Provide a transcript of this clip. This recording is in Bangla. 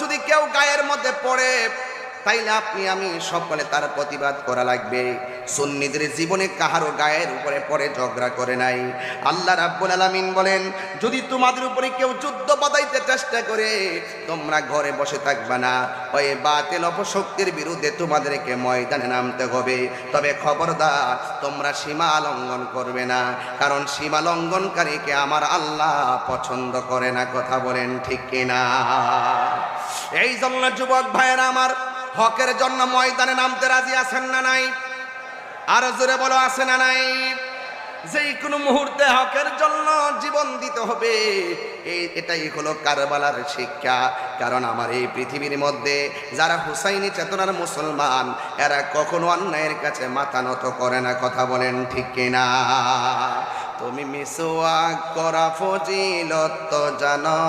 যদি কেউ গায়ের মধ্যে পড়ে তাইলে আপনি আমি সকলে তার প্রতিবাদ করা লাগবে। সুন্নিদের জীবনে কাহারও গায়ের উপরে পড়ে ঝগড়া করে নাই। আল্লাহ রাব্বুল আলামিন বলেন, যদি তোমাদের উপরে কেউ যুদ্ধ বাঁধাইতে চেষ্টা করে তোমরা ঘরে বসে থাকবা না, ওই বাতিল অপশক্তির বিরুদ্ধে তোমাদেরকে ময়দানে নামতে হবে। তবে খবরদার তোমরা সীমা লঙ্ঘন করবে না, কারণ সীমা লঙ্ঘনকারীকে আমার আল্লাহ পছন্দ করে না। কথা বলেন ঠিক কিনা? এই জন্য যুবক ভাইয়েরা আমার, হকের জন্য ময়দানে নামতে রাজি আছেন না নাই? আর জোরে বলো, আছে না নাই? যেই কোনো মুহূর্তে হকের জন্য জীবন দিতে হবে, এটাই হলো কারবালার শিক্ষা। কারণ আমার এই পৃথিবীর মধ্যে যারা হুসাইনি চেতনার মুসলমান, এরা কখনো অন্যায়ের কাছে মাথা নত করে না। কথা বলেন ঠিক কিনা? তুমি মিসওয়াক করা ফজিলত জানো,